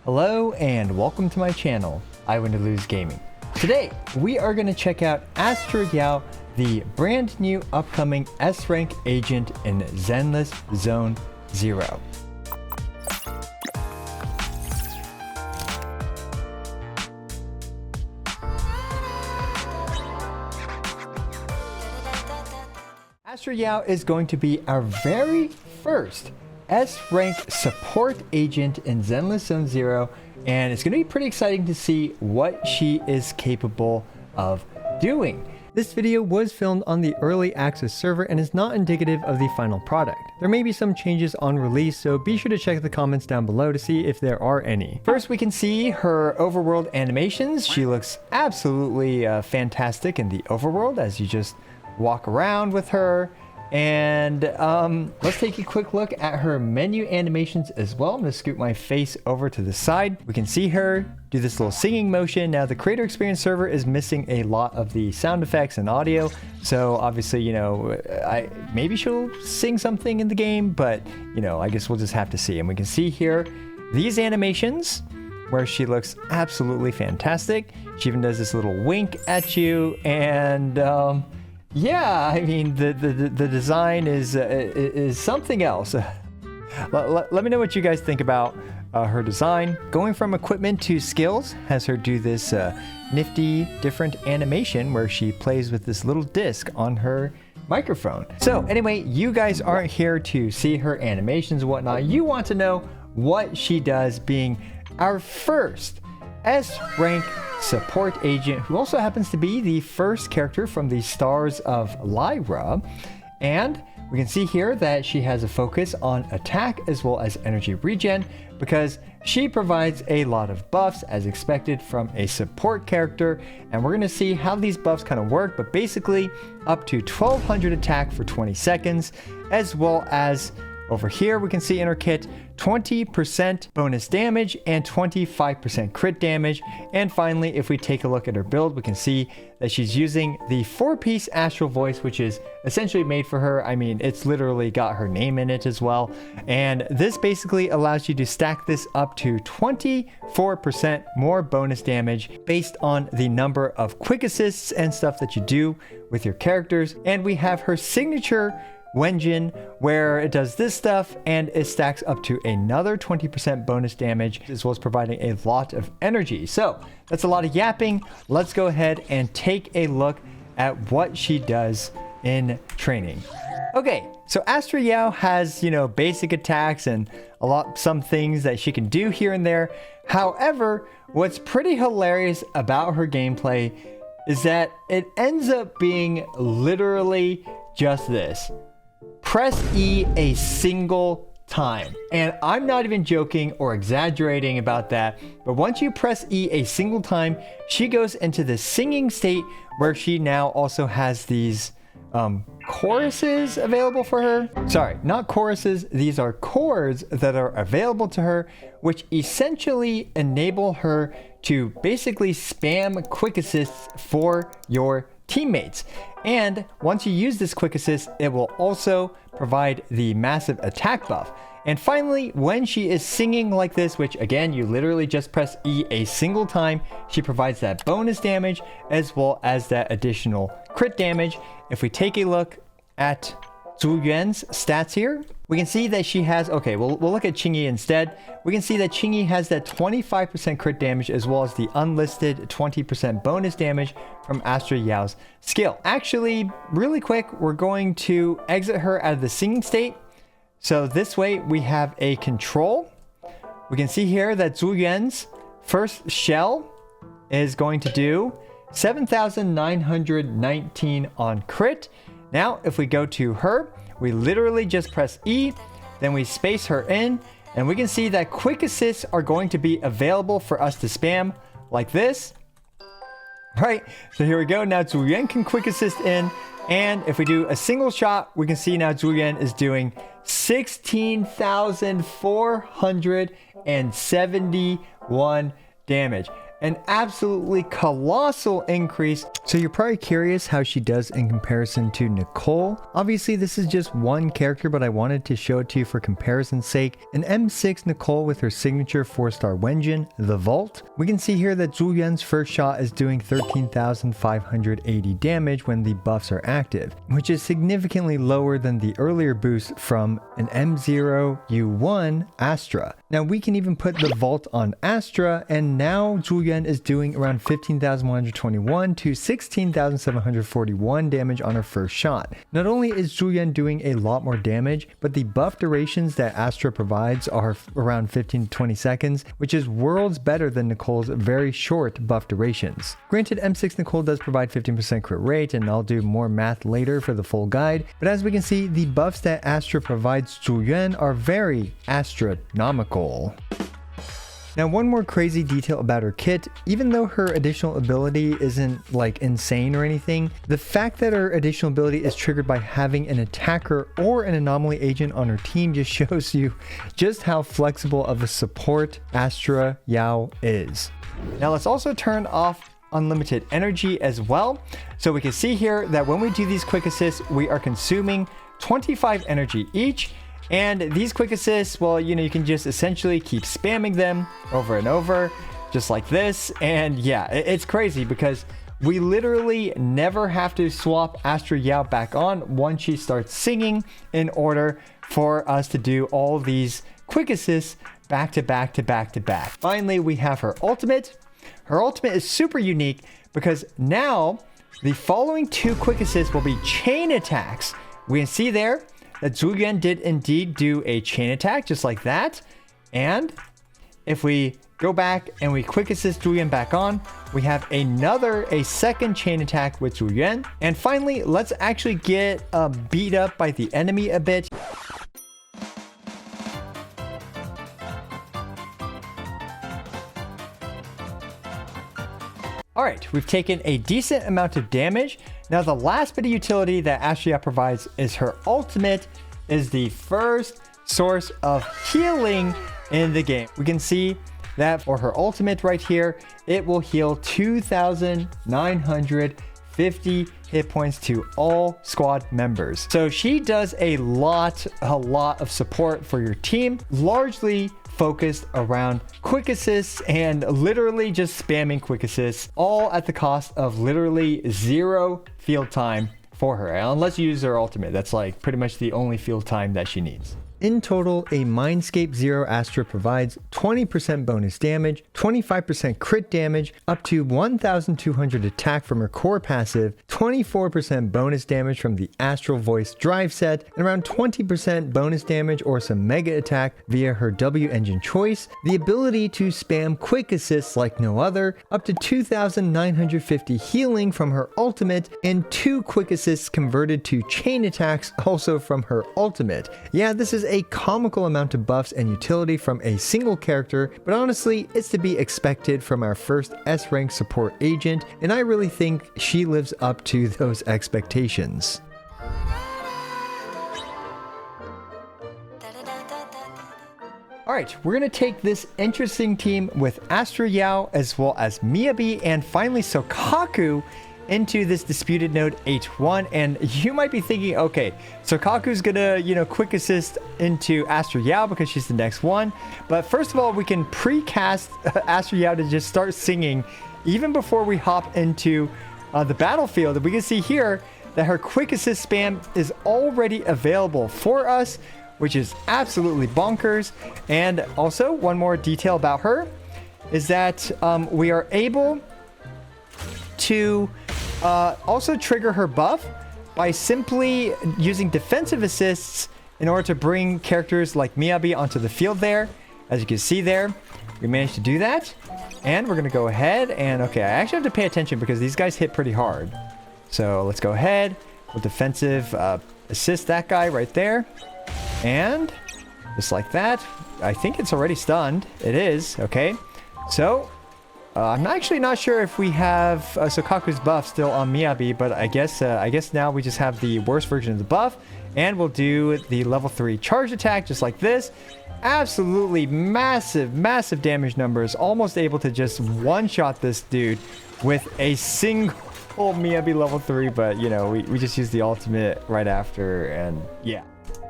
Hello and welcome to my channel, I Win to Lose Gaming. Today, we are going to check out Astra Yao, the brand new upcoming S-Rank agent in Zenless Zone Zero. Astra Yao is going to be our very first S-Rank support agent in Zenless Zone Zero, and it's going to be pretty exciting to see what she is capable of doing. This video was filmed on the early access server and is not indicative of the final product. There may be some changes on release, so be sure to check the comments down below to see if there are any. First, we can see her overworld animations. She looks absolutely fantastic in the overworld as you just walk around with her. And let's take a quick look at her menu animations as well. I'm going to scoot my face over to the side. We can see her do this little singing motion. Now, the creator experience server is missing a lot of the sound effects and audio. So obviously, you know, maybe she'll sing something in the game, but, you know, I guess we'll just have to see. And we can see here these animations where she looks absolutely fantastic. She even does this little wink at you. And yeah, I mean, the design is something else. Let me know what you guys think about her design. Going from equipment to skills has her do this nifty different animation where she plays with this little disc on her microphone. So anyway, you guys aren't here to see her animations and whatnot. You want to know what she does, being our first S-Rank support agent, who also happens to be the first character from the Stars of Lyra. And we can see here that she has a focus on attack as well as energy regen, because she provides a lot of buffs as expected from a support character. And we're going to see how these buffs kind of work, but basically up to 1200 attack for 20 seconds, as well as over here we can see in her kit 20% bonus damage and 25% crit damage. And finally, if we take a look at her build, we can see that she's using the 4-piece astral voice, which is essentially made for her. I mean, it's literally got her name in it as well. And this basically allows you to stack this up to 24% more bonus damage based on the number of quick assists and stuff that you do with your characters. And we have her signature Wenjin, where it does this stuff and it stacks up to another 20% bonus damage, as well as providing a lot of energy. So that's a lot of yapping. Let's go ahead and take a look at what she does in training. Okay, so Astra Yao has, you know, basic attacks and some things that she can do here and there. However, what's pretty hilarious about her gameplay is that it ends up being literally just this. Press E a single time. And I'm not even joking or exaggerating about that, but once you press E a single time, she goes into the singing state where she now also has these choruses available for her. Sorry, not choruses. These are chords that are available to her, which essentially enable her to basically spam quick assists for your teammates. And once you use this quick assist, it will also provide the massive attack buff. And finally, when she is singing like this, which again, you literally just press E a single time, she provides that bonus damage as well as that additional crit damage. If we take a look at Zhu Yuan's stats here, we can see that she has, okay, we'll look at Qingyi instead. We can see that Qingyi has that 25% crit damage as well as the unlisted 20% bonus damage from Astra Yao's skill. Actually, really quick, we're going to exit her out of the singing state. So this way we have a control. We can see here that Zhu Yuan's first shell is going to do 7,919 on crit. Now, if we go to her, we literally just press E, then we space her in, and we can see that quick assists are going to be available for us to spam like this. Right, so here we go. Now Zhu Yuan can quick assist in, and if we do a single shot, we can see now Zhu Yuan is doing 16,471 damage. an absolutely colossal increase. So you're probably curious how she does in comparison to Nicole. Obviously, this is just one character, but I wanted to show it to you for comparison's sake. An M6 Nicole with her signature 4-star Wenjin, the Vault. We can see here that Zhu Yuan's first shot is doing 13,580 damage when the buffs are active, which is significantly lower than the earlier boost from an M0 U1 Astra. Now we can even put the Vault on Astra, and now Zhu Yuan is doing around 15,121 to 16,741 damage on her first shot. Not only is Zhu Yuan doing a lot more damage, but the buff durations that Astra provides are around 15 to 20 seconds, which is worlds better than Nicole's very short buff durations. Granted, M6 Nicole does provide 15% crit rate, and I'll do more math later for the full guide, but as we can see, the buffs that Astra provides Zhu Yuan are very astronomical. Now, one more crazy detail about her kit: even though her additional ability isn't like insane or anything, the fact that her additional ability is triggered by having an attacker or an anomaly agent on her team just shows you just how flexible of a support Astra Yao is. Now let's also turn off unlimited energy as well. So we can see here that when we do these quick assists, we are consuming 25 energy each. And these quick assists, well, you can just essentially keep spamming them over and over, just like this. And yeah, it's crazy because we literally never have to swap Astra Yao back on once she starts singing in order for us to do all these quick assists back to back to back to back. Finally, we have her ultimate. Her ultimate is super unique because now the following 2 quick assists will be chain attacks. We can see there that Zhu Yuan did indeed do a chain attack just like that. And if we go back and we quick assist Zhu Yuan back on, we have a second chain attack with Zhu Yuan. And finally, let's actually get beat up by the enemy a bit. Alright, we've taken a decent amount of damage. Now the last bit of utility that Astra Yao provides is her ultimate, is the first source of healing in the game. We can see that for her ultimate right here, it will heal 2,950 hit points to all squad members. So she does a lot of support for your team, largely focused around quick assists and literally just spamming quick assists, all at the cost of literally 0 field time for her, unless you use her ultimate. That's like pretty much the only field time that she needs. In total, a Mindscape Zero Astra provides 20% bonus damage, 25% crit damage, up to 1,200 attack from her core passive, 24% bonus damage from the Astral Voice drive set, and around 20% bonus damage or some mega attack via her W engine choice, the ability to spam quick assists like no other, up to 2,950 healing from her ultimate, and 2 quick assists converted to chain attacks also from her ultimate. Yeah, this is a comical amount of buffs and utility from a single character, but honestly, it's to be expected from our first S-rank support agent, and I really think she lives up to those expectations. Alright, we're going to take this interesting team with Astra Yao as well as Miyabi and finally Sokaku into this disputed node H1. And you might be thinking, okay, Sokaku's gonna, quick assist into Astra Yao because she's the next one. But first of all, we can pre-cast Astra Yao to just start singing even before we hop into the battlefield. And we can see here that her quick assist spam is already available for us, which is absolutely bonkers. And also, one more detail about her is that we are able to also trigger her buff by simply using defensive assists in order to bring characters like Miyabi onto the field there. As you can see there, we managed to do that. And we're going to go ahead and, okay, I actually have to pay attention because these guys hit pretty hard. So let's go ahead with defensive assist that guy right there. And just like that, I think it's already stunned. It is, okay. So I'm actually not sure if we have Sokaku's buff still on Miyabi, but I guess now we just have the worst version of the buff, and we'll do the level 3 charge attack just like this. Absolutely massive damage numbers, almost able to just one-shot this dude with a single Miyabi level 3, but you know, we just used the ultimate right after, and yeah.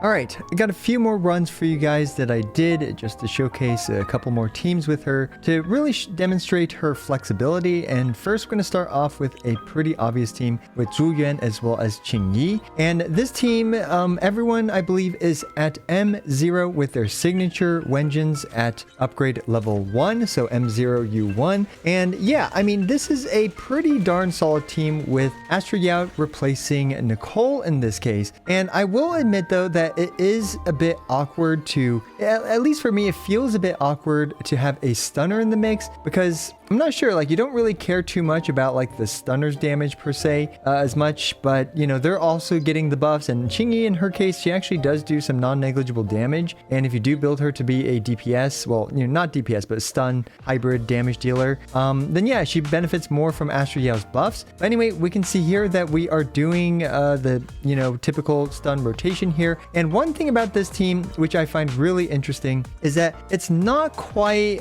Alright, I got a few more runs for you guys that I did just to showcase a couple more teams with her to really demonstrate her flexibility. And first we're going to start off with a pretty obvious team with Zhu Yuan as well as Qingyi. And this team, everyone I believe is at M0 with their signature Wenjins at upgrade level 1, so M0U1. And yeah, I mean, this is a pretty darn solid team with Astra Yao replacing Nicole in this case. And I will admit though that it is a bit awkward to, at least for me, it feels a bit awkward to have a stunner in the mix, because I'm not sure, like, you don't really care too much about like the stunner's damage per se as much, but you know, they're also getting the buffs, and Qingyi in her case, she actually does do some non-negligible damage. And if you do build her to be a DPS, well, you know, not DPS, but a stun hybrid damage dealer, then yeah, she benefits more from Astra Yao's buffs. But anyway, we can see here that we are doing the, you know, typical stun rotation here. And one thing about this team, which I find really interesting, is that it's not quite,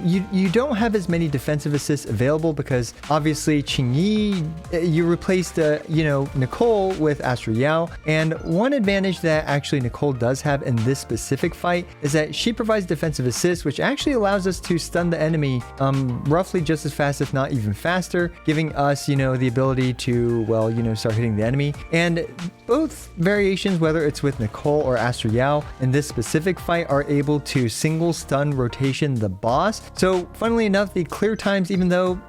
you don't have as many defensive assists available, because obviously Qingyi, you replaced, you know, Nicole with Astra Yao. And one advantage that actually Nicole does have in this specific fight is that she provides defensive assists, which actually allows us to stun the enemy roughly just as fast, if not even faster, giving us, you know, the ability to, well, you know, start hitting the enemy. And both variations, whether it's with Nicole or Astra Yao, in this specific fight are able to single stun rotation the boss. So funnily enough, the clear times, even though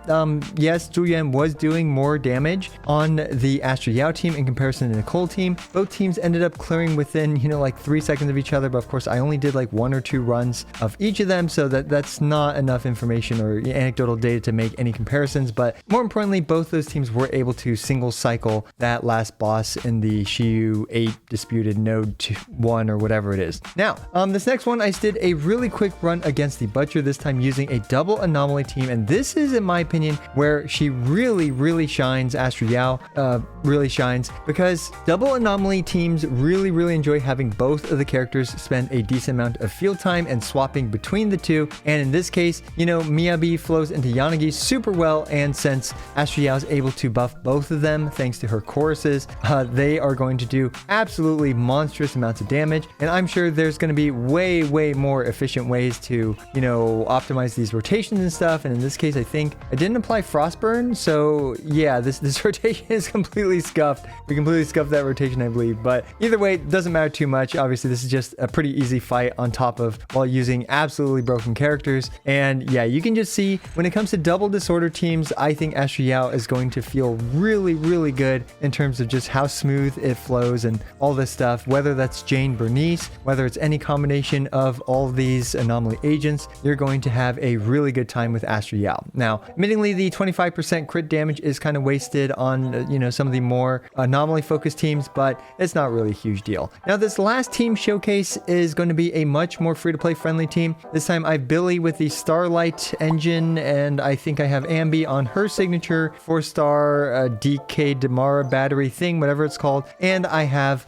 yes, Zhu Yuan was doing more damage on the Astra Yao team in comparison to the Nicole team, both teams ended up clearing within, you know, like 3 seconds of each other. But of course I only did like 1 or 2 runs of each of them, so that's not enough information or anecdotal data to make any comparisons. But more importantly, both those teams were able to single cycle that last boss in the Shiyu 8 disputed node 1 or whatever it is. Now, this next one, I did a really quick run against the Butcher, this time using a double Anomaly team. And this is, in my opinion, where she really shines. Astra Yao really shines, because double Anomaly teams really enjoy having both of the characters spend a decent amount of field time and swapping between the two. And in this case, you know, Miyabi flows into Yanagi super well, and since Astra Yao is able to buff both of them thanks to her choruses, they are going to do absolutely monstrous amounts of damage. And I'm sure there's going to be way more efficient ways to, you know, optimize these rotations and stuff. And in this case, I think I didn't apply Frostburn, so yeah, this rotation is completely scuffed. We completely scuffed that rotation, I believe. But either way, it doesn't matter too much. Obviously, this is just a pretty easy fight on top of, while using absolutely broken characters. And yeah, you can just see when it comes to double disorder teams, I think Astra Yao is going to feel really good in terms of just how smooth it flows and all this stuff. Whether that's Jane Bernice, whether it's any combination of all of these Anomaly agents, you're going to have a really good time with Astra Yao. Now, admittingly, the 25% crit damage is kind of wasted on, you know, some of the more Anomaly focused teams, but it's not really a huge deal. Now, this last team showcase is going to be a much more free-to-play friendly team. This time I have Billy with the Starlight engine, and I think I have Ambi on her signature 4-star DK Damara battery thing, whatever it's called. And I have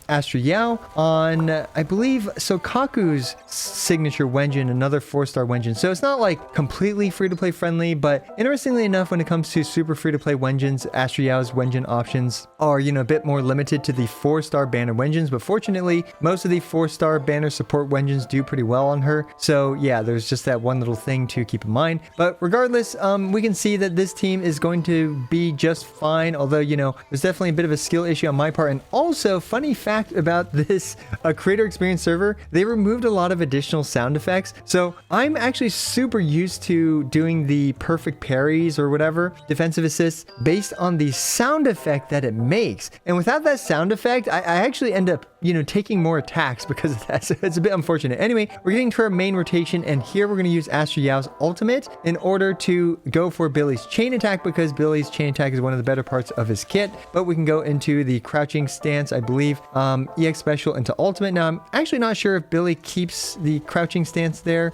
Astra Yao on, I believe, Sokaku's signature Wenjin, another 4-star Wenjin. So it's not like completely free-to-play friendly, but interestingly enough, when it comes to super free-to-play Wenjins, Astra Yao's Wenjin options are, you know, a bit more limited to the 4-star banner Wenjins. But fortunately, most of the 4-star banner support Wenjins do pretty well on her. So yeah, there's just that one little thing to keep in mind. But regardless, we can see that this team is going to be just fine. Although, you know, there's definitely a bit of a skill issue on my part. And also, funny fact about this creator experience server, they removed a lot of additional sound effects. So I'm actually super used to doing the perfect parries or whatever, defensive assists, based on the sound effect that it makes. And without that sound effect, I actually end up you know, taking more attacks because of that. So it's a bit unfortunate. Anyway, we're getting to our main rotation, and here we're going to use Astra Yao's ultimate in order to go for Billy's chain attack, because Billy's chain attack is one of the better parts of his kit. But we can go into the crouching stance, I believe, EX special into ultimate. Now, I'm actually not sure if Billy keeps the crouching stance there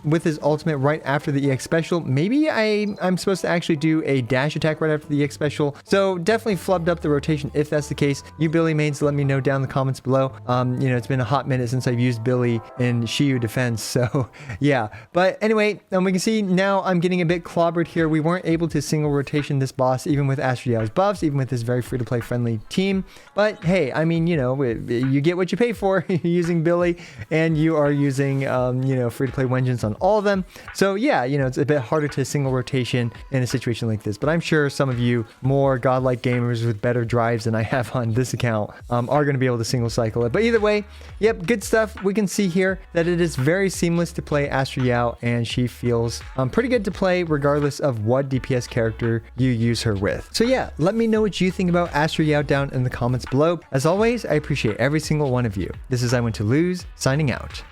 with his ultimate right after the EX special. Maybe I'm supposed to actually do a dash attack right after the EX special. So definitely flubbed up the rotation if that's the case. You Billy mains, let me know down in the comments below. You know, it's been a hot minute since I've used Billy in Shiyu defense, so yeah. But anyway, we can see now I'm getting a bit clobbered here. We weren't able to single rotation this boss, even with Astra Yao's buffs, even with this very free-to-play friendly team. But hey, I mean, you know, you get what you pay for using Billy, and you are using, you know, free-to-play vengeance on all of them. So yeah, you know, it's a bit harder to single rotation in a situation like this. But I'm sure some of you more godlike gamers with better drives than I have on this account are going to be able to single cycle it. But either way, yep, good stuff. We can see here that it is very seamless to play Astra Yao, and she feels pretty good to play regardless of what DPS character you use her with. So yeah, let me know what you think about Astra Yao down in the comments below. As always, I appreciate every single one of you. This is I Want to Lose, signing out.